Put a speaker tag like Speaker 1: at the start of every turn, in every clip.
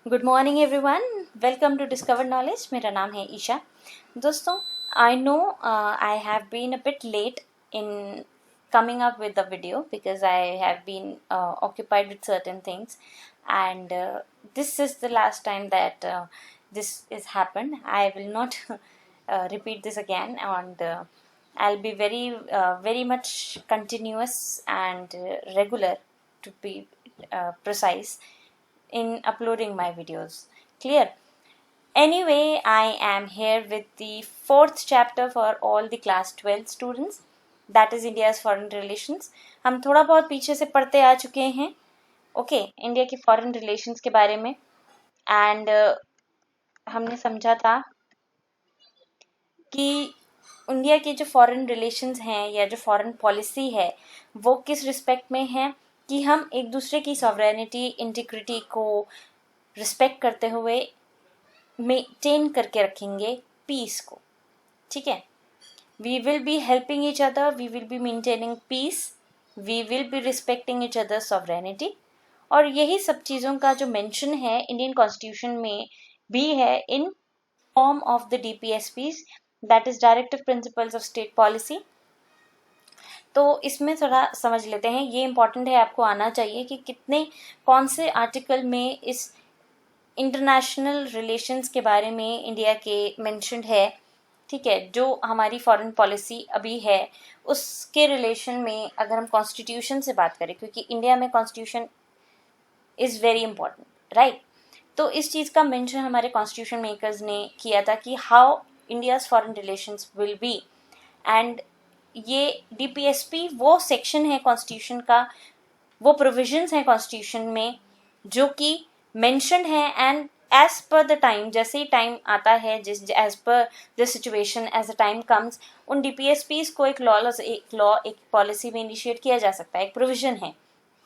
Speaker 1: Good morning everyone, welcome to Discover Knowledge. मेरा नाम है ईशा। दोस्तों, I know I have been a bit late in coming up with the video because I have been occupied with certain things, and this is the last time that this has happened. I will not repeat this again, and I'll be very much continuous and regular, to be precise, in uploading my videos. Clear? Anyway, I am here with the fourth chapter for all the class 12 students, that is India's foreign relations. हम थोड़ा बहुत पीछे से पढ़ते आ चुके हैं India की foreign relations के बारे में, एंड हमने समझा था कि इंडिया के जो फॉरेन रिलेशंस हैं या जो फॉरेन पॉलिसी है वो किस रिस्पेक्ट में है कि हम एक दूसरे की सॉवरेनिटी, इंटीग्रिटी को रिस्पेक्ट करते हुए मेंटेन करके रखेंगे पीस को। ठीक है, we will be helping each other, we will be maintaining peace, we will be respecting each other sovereignty, और यही सब चीज़ों का जो मेंशन है इंडियन कॉन्स्टिट्यूशन में भी है in form of the DPSPs, that is directive principles of state policy. तो इसमें थोड़ा समझ लेते हैं, ये इंपॉर्टेंट है, आपको आना चाहिए कि कितने कौन से आर्टिकल में इस इंटरनेशनल रिलेशंस के बारे में इंडिया के मेंशन्ड है। ठीक है, जो हमारी फॉरेन पॉलिसी अभी है उसके रिलेशन में अगर हम कॉन्स्टिट्यूशन से बात करें, क्योंकि इंडिया में constitution is very important, right. तो इस चीज़ का मेंशन हमारे कॉन्स्टिट्यूशन मेकर्स ने किया था कि how India's foreign relations will be, and ये DPSP वो सेक्शन है कॉन्स्टिट्यूशन का, वो प्रोविजंस हैं कॉन्स्टिट्यूशन में जो कि मेंशन्ड है, and as per the time, जैसे ही टाइम आता है, as per the situation, as the time comes, उन DPSPs को एक पॉलिसी में इनिशिएट किया जा सकता है, एक प्रोविजन है।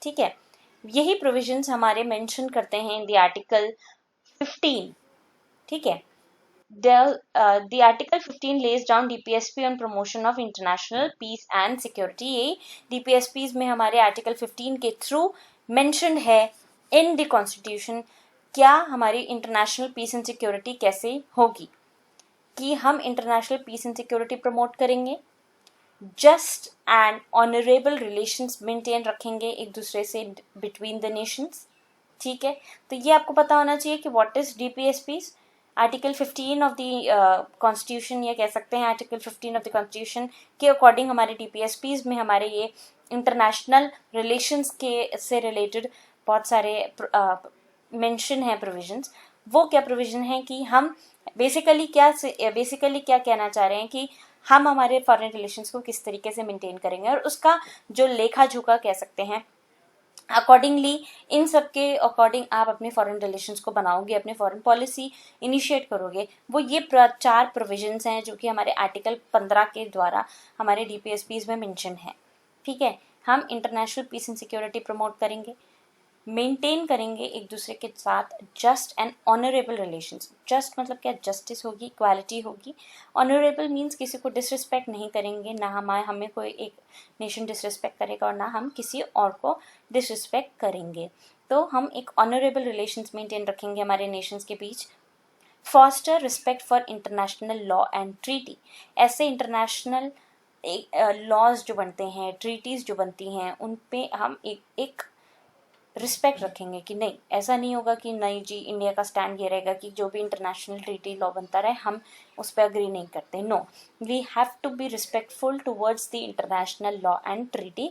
Speaker 1: ठीक है, यही प्रोविजंस हमारे मेंशन करते हैं इन द आर्टिकल 15। ठीक है, the Article 15 lays down DPSP on promotion of international peace and security। ये DPSPs में हमारे आर्टिकल 15 के थ्रू मेंशन्ड है इन द कॉन्स्टिट्यूशन, क्या हमारी इंटरनेशनल पीस एंड सिक्योरिटी कैसे होगी, कि हम international peace and security promote करेंगे, just and honourable relations maintain रखेंगे एक दूसरे से बिटवीन द नेशंस। ठीक है, तो ये आपको पता होना चाहिए कि what is DPSPs। Article 15 of the constitution, या कह सकते हैं आर्टिकल 15 ऑफ द कॉन्स्टिट्यूशन के अकॉर्डिंग हमारे DPSPs में हमारे ये इंटरनेशनल रिलेशंस के से रिलेटेड बहुत सारे मेंशन है प्रोविजंस। वो क्या प्रोविजन है कि हम बेसिकली क्या कहना चाह रहे हैं कि हम हमारे फॉरेन रिलेशंस को किस तरीके से मेंटेन करेंगे, और उसका जो लेखा जोखा कह सकते हैं, अकॉर्डिंगली इन सब के अकॉर्डिंग आप अपने फॉरेन रिलेशंस को बनाओगे, अपने फॉरेन पॉलिसी इनिशिएट करोगे। वो ये 4 प्रोविजंस हैं जो कि हमारे आर्टिकल 15 के द्वारा हमारे DPSPs में मेंशन है। ठीक है, हम international peace and security promote करेंगे, मेंटेन करेंगे एक दूसरे के साथ just and honourable relations. Just मतलब क्या, जस्टिस होगी, इक्वालिटी होगी। ऑनरेबल मीन्स किसी को डिसरिस्पेक्ट नहीं करेंगे, ना हमें कोई एक नेशन डिसरिस्पेक्ट करेगा और ना हम किसी और को डिसरिस्पेक्ट करेंगे। तो हम एक ऑनरेबल रिलेशंस मेंटेन रखेंगे हमारे नेशंस के बीच। Foster respect for international law and treaty. ऐसे इंटरनेशनल लॉज जो बनते हैं, ट्रीटीज़ जो बनती हैं, उन पे हम एक रिस्पेक्ट रखेंगे कि नहीं, ऐसा नहीं होगा कि नहीं जी, इंडिया का स्टैंड ये रहेगा कि जो भी इंटरनेशनल ट्रीटी लॉ बनता रहे हम उस पर अग्री नहीं करते। No, we have to be respectful towards the international law and treaty.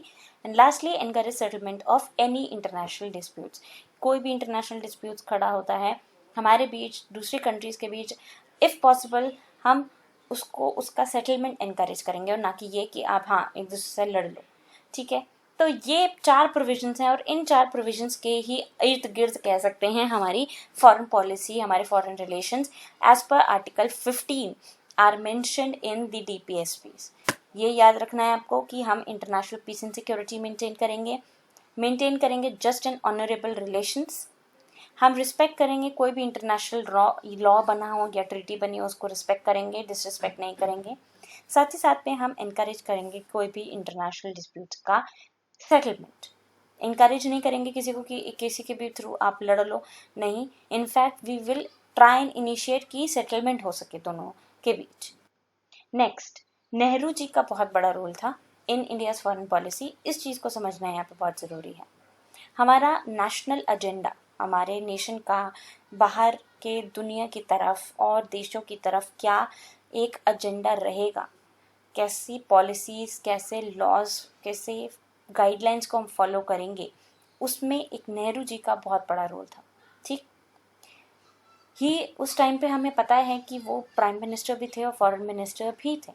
Speaker 1: And lastly, encourage settlement of any international disputes. कोई भी इंटरनेशनल डिस्प्यूट्स खड़ा होता है हमारे बीच, दूसरी कंट्रीज़ के बीच, इफ़ पॉसिबल हम उसका सेटलमेंट एनकरेज करेंगे, और ना कि ये कि आप एक दूसरे से लड़ लो। ठीक है, तो ये 4 प्रोविजंस हैं, और इन 4 प्रोविजंस के ही इर्द गिर्द कह सकते हैं हमारी फॉरेन पॉलिसी, हमारे foreign relations as per article 15 are mentioned in the DPSPs। ये याद रखना है आपको कि हम international peace and security maintain करेंगे जस्ट एंड ऑनरेबल रिलेशंस। हम रिस्पेक्ट करेंगे, कोई भी इंटरनेशनल लॉ बना हो या ट्रीटी बनी हो उसको रिस्पेक्ट करेंगे, डिसरिस्पेक्ट नहीं करेंगे। साथ ही साथ में हम एनकरेज करेंगे कोई भी इंटरनेशनल डिस्प्यूट्स का सेटलमेंट। इनकरेज नहीं करेंगे किसी को कि किसी के भी थ्रू आप लड़ लो, नहीं, in fact we will try and initiate की सेटलमेंट हो सके दोनों के बीच। नेक्स्ट, नेहरू जी का बहुत बड़ा रोल था इन इंडियाज फॉरेन पॉलिसी। इस चीज़ को समझना यहाँ पे बहुत ज़रूरी है। हमारा नेशनल एजेंडा, हमारे नेशन का बाहर के दुनिया की तरफ और देशों की तरफ क्या एक एजेंडा रहेगा, कैसी पॉलिसीज़, कैसे लॉज, कैसे गाइडलाइंस को हम फॉलो करेंगे, उसमें एक नेहरू जी का बहुत बड़ा रोल था। ठीक, ही उस टाइम पे हमें पता है कि वो प्राइम मिनिस्टर भी थे और फॉरेन मिनिस्टर भी थे,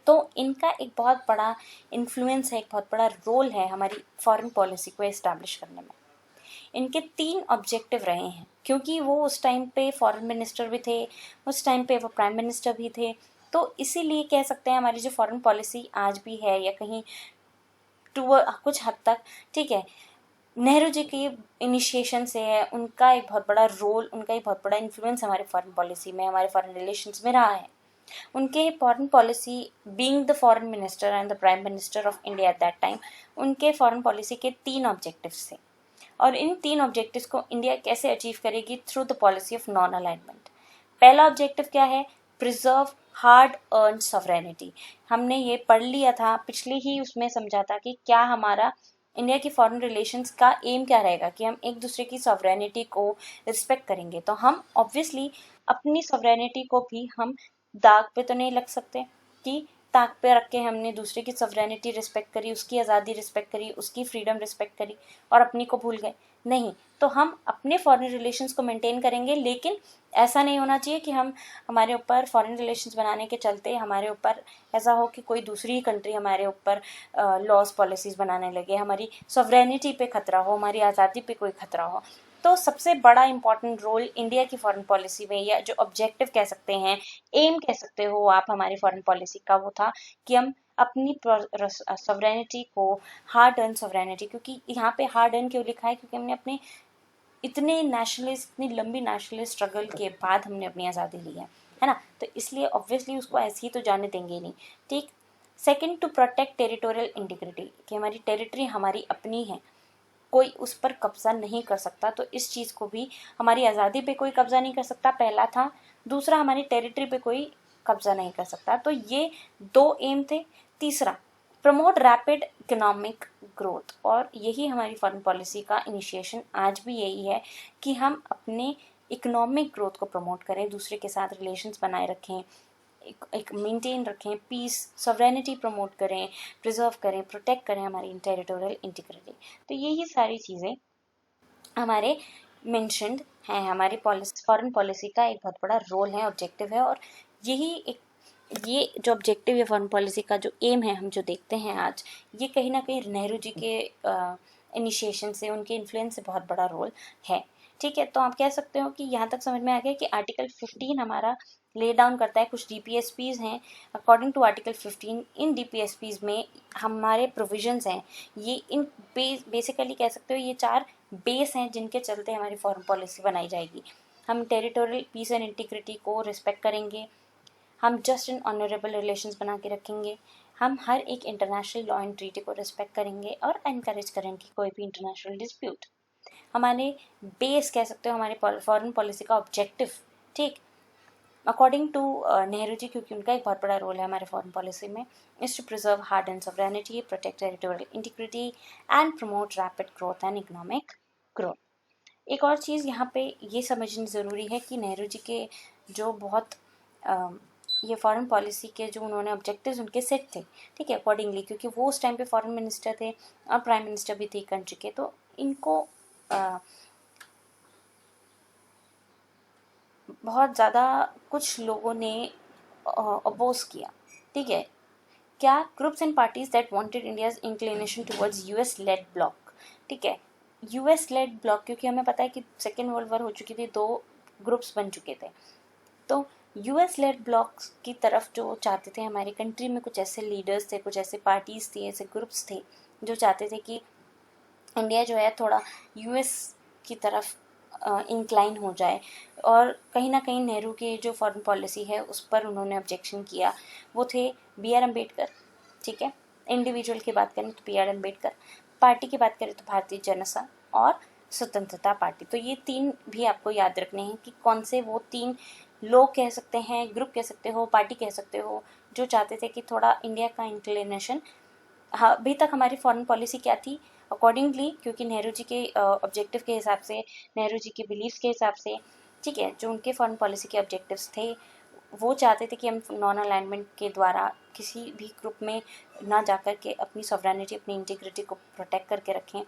Speaker 1: तो इनका एक बहुत बड़ा इन्फ्लुएंस है, एक बहुत बड़ा रोल है हमारी फॉरेन पॉलिसी को एस्टैब्लिश करने में। इनके 3 ऑब्जेक्टिव रहे हैं, क्योंकि वो उस टाइम पे फॉरेन मिनिस्टर भी थे, उस टाइम पे वो प्राइम मिनिस्टर भी थे, तो इसीलिए कह सकते हैं हमारी जो फॉरेन पॉलिसी आज भी है या कहीं कुछ हद तक, ठीक है, नेहरू जी की इनिशिएशन से है, उनका एक बहुत बड़ा रोल, उनका एक बहुत बड़ा इन्फ्लुएंस हमारे फॉरेन पॉलिसी में, हमारे फॉरेन रिलेशंस में रहा है। उनके foreign policy, being the foreign minister and the prime minister of India at that time, उनके फॉरेन पॉलिसी के 3 ऑब्जेक्टिव्स थे, और इन 3 ऑब्जेक्टिव्स को इंडिया कैसे अचीव करेगी? Through the policy of non alignment. पहला ऑब्जेक्टिव क्या है? Preserve hard earn sovereignty. हमने ये पढ़ लिया था पिछले ही उसमें, समझा था कि क्या हमारा इंडिया की फॉरेन रिलेशंस का एम क्या रहेगा, कि हम एक दूसरे की सॉवरेनिटी को रिस्पेक्ट करेंगे। तो हम ऑब्वियसली अपनी सॉवरेनिटी को भी हम दाग पे तो नहीं लग सकते कि ताक पे रख के हमने दूसरे की सॉवरेनिटी रिस्पेक्ट करी, उसकी आज़ादी रिस्पेक्ट करी, उसकी फ्रीडम रिस्पेक्ट करी और अपनी को भूल गए। नहीं, तो हम अपने फॉरेन रिलेशंस को मेंटेन करेंगे, लेकिन ऐसा नहीं होना चाहिए कि हम हमारे ऊपर फॉरेन रिलेशंस बनाने के चलते हमारे ऊपर ऐसा हो कि कोई दूसरी कंट्री हमारे ऊपर लॉज पॉलिसीज़ बनाने लगे, हमारी सॉवरेनिटी पे खतरा हो, हमारी आज़ादी पे कोई खतरा हो। तो सबसे बड़ा इंपॉर्टेंट रोल इंडिया की फॉरेन पॉलिसी में, या जो ऑब्जेक्टिव कह सकते हैं, एम कह सकते हो आप हमारी फॉरेन पॉलिसी का, वो था कि हम अपनी सॉवरेनिटी को, हार्ड अर्न सॉवरेनिटी, क्योंकि यहाँ पे हार्ड अर्न क्यों लिखा है, क्योंकि हमने अपने इतने नेशनलिस्ट, इतनी लंबी नेशनलिस्ट स्ट्रगल के बाद हमने अपनी आज़ादी ली है ना, तो इसलिए ऑब्वियसली उसको ऐसे ही तो जाने देंगे नहीं। ठीक। Second, to protect territorial integrity, कि हमारी टेरिटरी हमारी अपनी है, कोई उस पर कब्जा नहीं कर सकता, तो इस चीज़ को भी, हमारी आज़ादी पे कोई कब्जा नहीं कर सकता, पहला था। दूसरा, हमारी टेरिटरी पे कोई कब्जा नहीं कर सकता। तो ये 2 एम थे। तीसरा, प्रमोट रैपिड इकोनॉमिक ग्रोथ, और यही हमारी फॉरेन पॉलिसी का इनिशिएशन आज भी यही है कि हम अपने इकोनॉमिक ग्रोथ को प्रमोट करें, दूसरे के साथ रिलेशंस बनाए रखें, एक मेंटेन रखें, पीस, सॉवरेनिटी प्रमोट करें, प्रिजर्व करें, प्रोटेक्ट करें हमारी टेरिटोरियल इंटीग्रिटी। तो यही सारी चीज़ें हमारे मेंशन्ड हैं, हमारी फॉरेन पॉलिसी का एक बहुत बड़ा रोल है, ऑब्जेक्टिव है, और यही एक, ये जो ऑब्जेक्टिव है फॉरेन पॉलिसी का, जो एम है हम जो देखते हैं आज, ये कहीं ना कहीं नेहरू जी के इनिशिएशन से, उनके इन्फ्लुएंस से बहुत बड़ा रोल है। ठीक है, तो आप कह सकते हो कि यहाँ तक समझ में आ गया कि आर्टिकल 15 हमारा ले डाउन करता है, कुछ डीपीएसपीज हैं। अकॉर्डिंग टू आर्टिकल 15, इन डीपीएसपीज में हमारे प्रोविजंस हैं, ये इन बेसिकली कह सकते हो ये 4 बेस हैं जिनके चलते हमारी फॉरेन पॉलिसी बनाई जाएगी। हम टेरिटोरियल पीस एंड इंटीग्रिटी को रिस्पेक्ट करेंगे, हम जस्ट एंड ऑनरेबल रिलेशंस बना के रखेंगे, हम हर एक इंटरनेशनल लॉ एंड ट्रीटी को रिस्पेक्ट करेंगे और एनकरेज करेंगे कोई भी इंटरनेशनल डिस्प्यूट। हमारे बेस कह सकते हो हमारे फॉरेन पॉलिसी का ऑब्जेक्टिव, ठीक, अकॉर्डिंग टू नेहरू जी, क्योंकि उनका एक बहुत बड़ा रोल है हमारे फॉरेन पॉलिसी में, is to preserve hard and sovereignty, protect territorial integrity and promote rapid growth and economic growth. एक और चीज़ यहाँ पे ये समझनी ज़रूरी है कि नेहरू जी के जो बहुत ये फॉरेन पॉलिसी के जो उन्होंने ऑब्जेक्टिव्स उनके सेट थे, ठीक है, अकॉर्डिंगली, क्योंकि वो उस टाइम पे फॉरेन मिनिस्टर थे और प्राइम मिनिस्टर भी थे कंट्री के, तो इनको बहुत ज़्यादा कुछ लोगों ने अपोज किया। ठीक है, क्या? Groups and parties that wanted India's inclination towards US led block. ठीक है, यूएस लेड ब्लॉक, क्योंकि हमें पता है कि सेकेंड वर्ल्ड वॉर हो चुकी थी, 2 ग्रुप्स बन चुके थे, तो यूएस लेड ब्लॉक्स की तरफ जो चाहते थे, हमारी कंट्री में कुछ ऐसे लीडर्स थे, कुछ ऐसे पार्टीज थी, ऐसे ग्रुप्स थे जो चाहते थे कि इंडिया जो है थोड़ा यूएस की तरफ इंक्लाइन हो जाए, और कहीं ना कहीं नेहरू की जो फॉरेन पॉलिसी है उस पर उन्होंने ऑब्जेक्शन किया। वो थे बी आर अम्बेडकर। ठीक है, इंडिविजुअल की बात करें तो बी आर अम्बेडकर, पार्टी की बात करें तो भारतीय जनसंघ और स्वतंत्रता पार्टी। तो ये 3 भी आपको याद रखने हैं कि कौन से वो 3 लोग कह सकते हैं, ग्रुप कह सकते हो, पार्टी कह सकते हो, जो चाहते थे कि थोड़ा इंडिया का इंक्लिनेशन, हाँ, अभी तक हमारी फॉरेन पॉलिसी क्या थी अकॉर्डिंगली, क्योंकि नेहरू जी के ऑब्जेक्टिव के हिसाब से, नेहरू जी के बिलीव्स के हिसाब से, ठीक है, जो उनके फॉरेन पॉलिसी के ऑब्जेक्टिव्स थे, वो चाहते थे कि हम नॉन अलाइनमेंट के द्वारा किसी भी ग्रुप में ना जाकर के अपनी सॉवरेनिटी, अपनी इंटीग्रिटी को प्रोटेक्ट करके रखें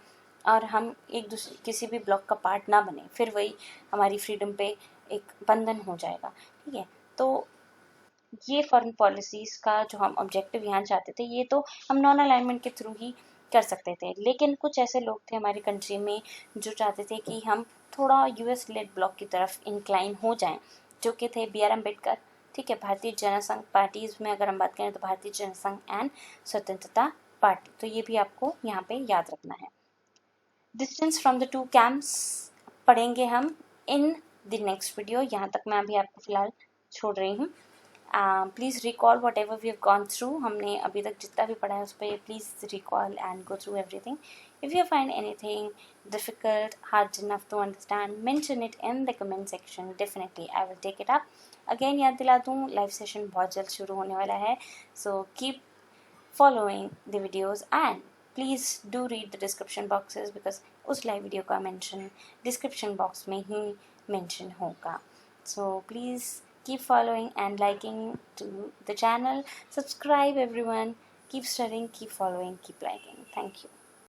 Speaker 1: और हम एक दूसरे किसी भी ब्लॉक का पार्ट ना बने, फिर वही हमारी फ्रीडम पे एक बंधन हो जाएगा। ठीक है, तो ये फॉरेन पॉलिसीज़ का जो हम ऑब्जेक्टिव यहाँ चाहते थे, ये तो हम नॉन अलाइनमेंट के थ्रू ही कर सकते थे। लेकिन कुछ ऐसे लोग थे हमारी कंट्री में जो चाहते थे कि हम थोड़ा यूएस लेड ब्लॉक की तरफ इंक्लाइन हो जाएं, जो कि थे बी आर अम्बेडकर, ठीक है, भारतीय जनसंघ पार्टीज में अगर हम बात करें तो भारतीय जनसंघ एंड स्वतंत्रता पार्टी। तो ये भी आपको यहाँ पे याद रखना है। Distance from the two camps पढ़ेंगे हम इन द नेक्स्ट वीडियो। यहाँ तक मैं अभी आपको फिलहाल छोड़ रही हूँ। Please recall whatever we have gone through. हमने अभी तक जितना भी पढ़ा है उस पर please recall and go through everything. If you find anything difficult, hard enough to understand, mention it in the comment section, definitely I will take it up. Again याद दिला दूँ, लाइव सेशन बहुत जल्द शुरू होने वाला है, so keep following the videos and please do read the description boxes because उस लाइव वीडियो का मेंशन डिस्क्रिप्शन बॉक्स में ही मेंशन होगा। So please keep following and liking to the channel. Subscribe everyone. Keep studying, keep following, keep liking. Thank you.